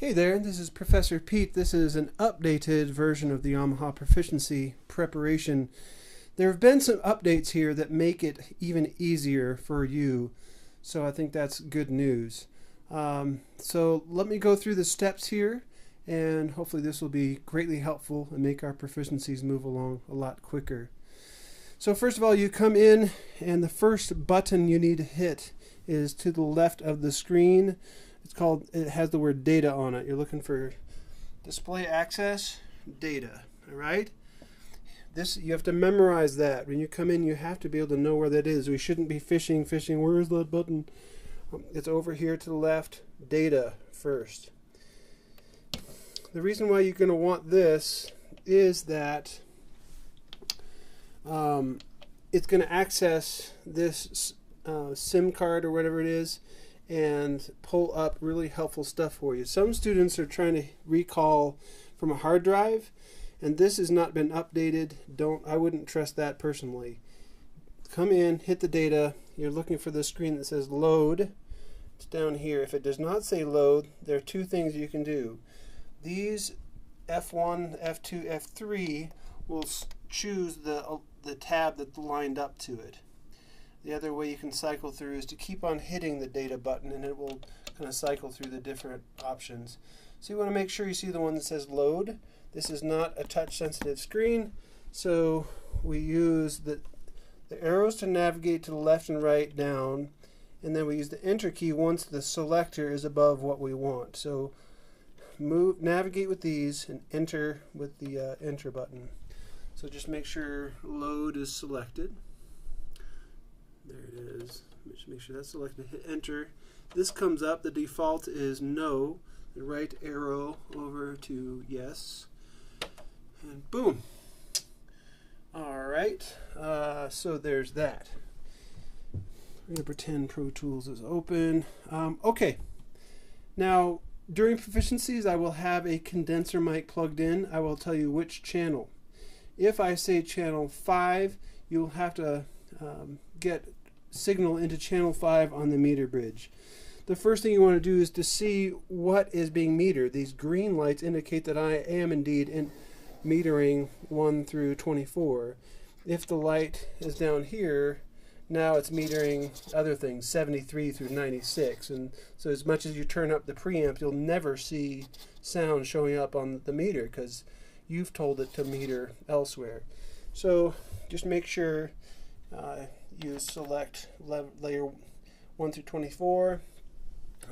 Hey there, this is Professor Pete. This is an updated version of the Yamaha proficiency preparation. There have been some updates here that make it even easier for you, so I think that's good news. So let me go through the steps here, and hopefully this will be greatly helpful and make our proficiencies move along a lot quicker. So first of all, you come in, and the first button you need to hit is to the left of the screen. It has the word data on it. You're looking for display access data, all right? You have to memorize that. When you come in, you have to be able to know where that is. We shouldn't be fishing, where is that button? It's over here to the left, data first. The reason why you're going to want this is that it's going to access this SIM card or whatever it is and pull up really helpful stuff for you. Some students are trying to recall from a hard drive, and this has not been updated. I wouldn't trust that personally. Come in, hit the data. You're looking for the screen that says load. It's down here. If it does not say load, there are two things you can do. These F1, F2, F3 will choose the tab that's lined up to it. The other way you can cycle through is to keep on hitting the data button, and it will kind of cycle through the different options. So you want to make sure you see the one that says load. This is not a touch sensitive screen, so we use the arrows to navigate to the left and right down, and then we use the enter key once the selector is above what we want. So navigate with these and enter with the enter button. So just make sure load is selected. There it is. Just make sure that's selected. Hit enter. This comes up. The default is no. The right arrow over to yes. And boom. Alright. So there's that. I'm going to pretend Pro Tools is open. Okay. Now, during proficiencies, I will have a condenser mic plugged in. I will tell you which channel. If I say channel 5, you'll have to get signal into channel 5 on the meter bridge. The first thing you want to do is to see what is being metered. These green lights indicate that I am indeed metering 1 through 24. If the light is down here, now it's metering other things, 73 through 96. And so as much as you turn up the preamp, you'll never see sound showing up on the meter because you've told it to meter elsewhere. So just make sure you select layer 1 through 24,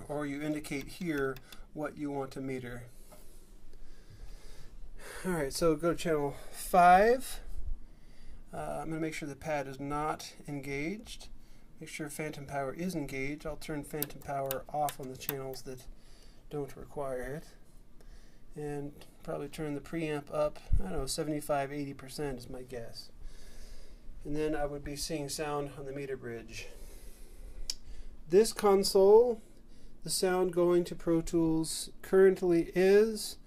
or you indicate here what you want to meter. Alright, so go to channel 5. I'm going to make sure the pad is not engaged. Make sure phantom power is engaged. I'll turn phantom power off on the channels that don't require it. And probably turn the preamp up, I don't know, 75-80% is my guess. And then I would be seeing sound on the meter bridge. This console, the sound going to Pro Tools currently is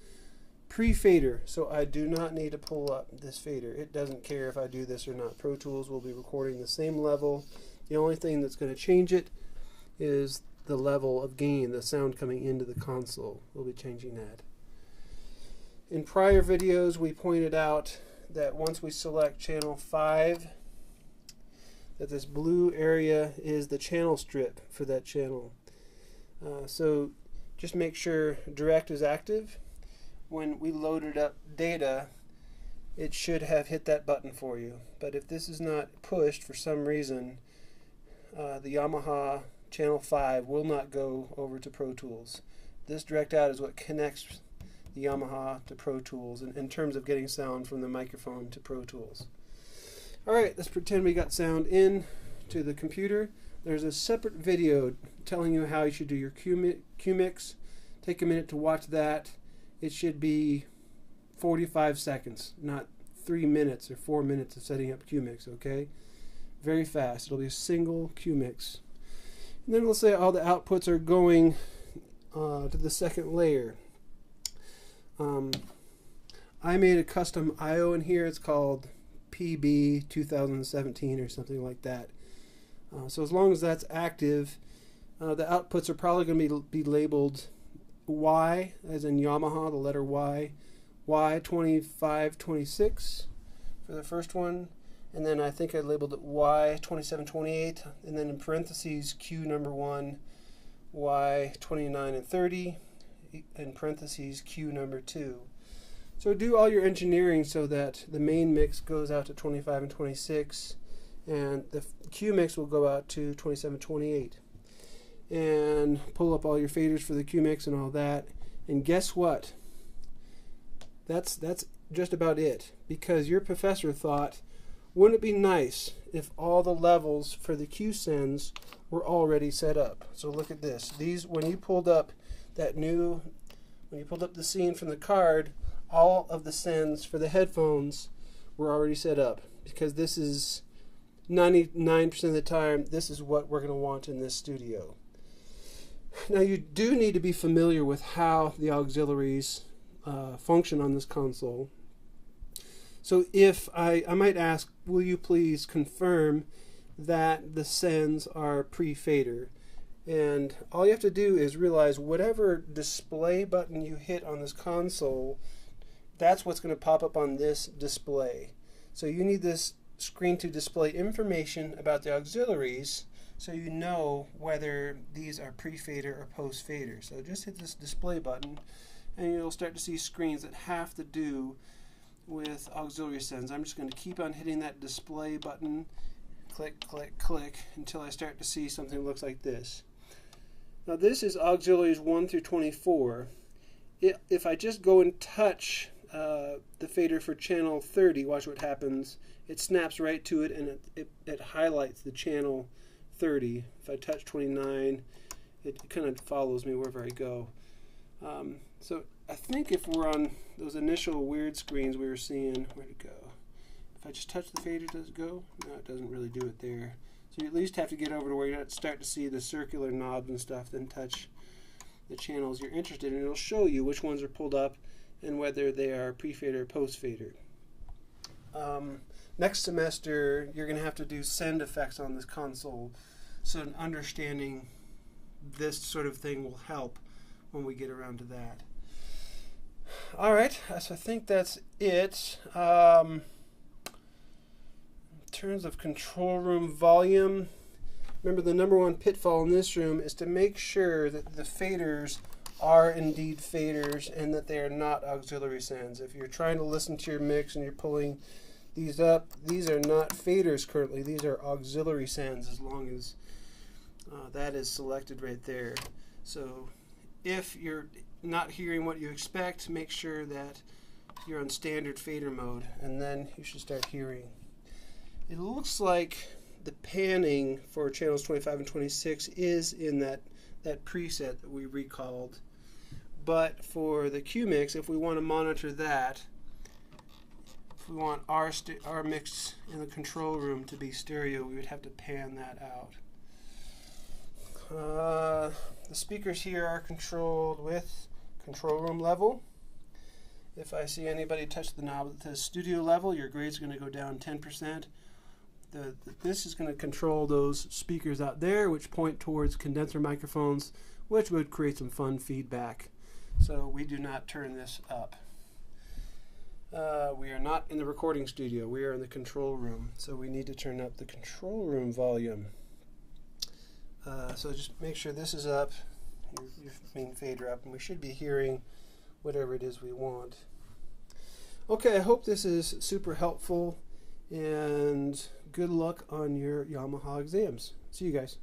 pre-fader, so I do not need to pull up this fader. It doesn't care if I do this or not. Pro Tools will be recording the same level. The only thing that's going to change it is the level of gain, the sound coming into the console. We'll be changing that. In prior videos, we pointed out that once we select channel 5, that this blue area is the channel strip for that channel. So just make sure direct is active. When we loaded up data, it should have hit that button for you. But if this is not pushed for some reason, the Yamaha channel 5 will not go over to Pro Tools. This direct out is what connects the Yamaha to Pro Tools in terms of getting sound from the microphone to Pro Tools. Alright, let's pretend we got sound in to the computer. There's a separate video telling you how you should do your Q mix. Take a minute to watch that. It should be 45 seconds, not 3 minutes or 4 minutes of setting up Q mix, okay? Very fast. It'll be a single Q mix. And then we'll say all the outputs are going to the second layer. I made a custom I/O in here. It's called PB 2017 or something like that. So as long as that's active, the outputs are probably going to be labeled Y, as in Yamaha, the letter Y, Y2526 for the first one, and then I think I labeled it Y2728, and then in parentheses Q number 1, Y29 and 30, in parentheses Q number 2. So do all your engineering so that the main mix goes out to 25 and 26, and the Q mix will go out to 27, 28. And pull up all your faders for the Q mix and all that. And guess what? That's just about it, because your professor thought, wouldn't it be nice if all the levels for the Q sends were already set up? So look at this. These, when you pulled up the scene from the card, all of the sends for the headphones were already set up, because this is 99% of the time, this is what we're going to want in this studio. Now you do need to be familiar with how the auxiliaries function on this console. So if I might ask, will you please confirm that the sends are pre-fader? And all you have to do is realize whatever display button you hit on this console, that's what's going to pop up on this display. So you need this screen to display information about the auxiliaries, so you know whether these are pre-fader or post-fader. So just hit this display button and you'll start to see screens that have to do with auxiliary sends. I'm just going to keep on hitting that display button, click, click, click, until I start to see something that looks like this. Now this is auxiliaries 1 through 24. If I just go and touch the fader for channel 30, watch what happens. It snaps right to it, and it highlights the channel 30. If I touch 29, it kind of follows me wherever I go. So I think if we're on those initial weird screens we were seeing, where'd it go? If I just touch the fader, does it go? No, it doesn't really do it there. So you at least have to get over to where you start to see the circular knobs and stuff, then touch the channels you're interested in. It'll show you which ones are pulled up and whether they are pre-fader or post-fader. Next semester, you're going to have to do send effects on this console, so understanding this sort of thing will help when we get around to that. Alright, so I think that's it. In terms of control room volume, remember the number one pitfall in this room is to make sure that the faders are indeed faders and that they are not auxiliary sends. If you're trying to listen to your mix and you're pulling these up, these are not faders currently, these are auxiliary sends, as long as that is selected right there. So if you're not hearing what you expect, make sure that you're on standard fader mode, and then you should start hearing. It looks like the panning for channels 25 and 26 is in that preset that we recalled, but for the Q mix, if we want to monitor that, if we want our mix in the control room to be stereo, we would have to pan that out. The speakers here are controlled with control room level. If I see anybody touch the knob at the studio level, your grade's going to go down 10%. This is going to control those speakers out there, which point towards condenser microphones, which would create some fun feedback. So we do not turn this up. We are not in the recording studio. We are in the control room. So we need to turn up the control room volume. So just make sure this is up, your main fader up, and we should be hearing whatever it is we want. Okay, I hope this is super helpful, and good luck on your Yamaha exams. See you guys.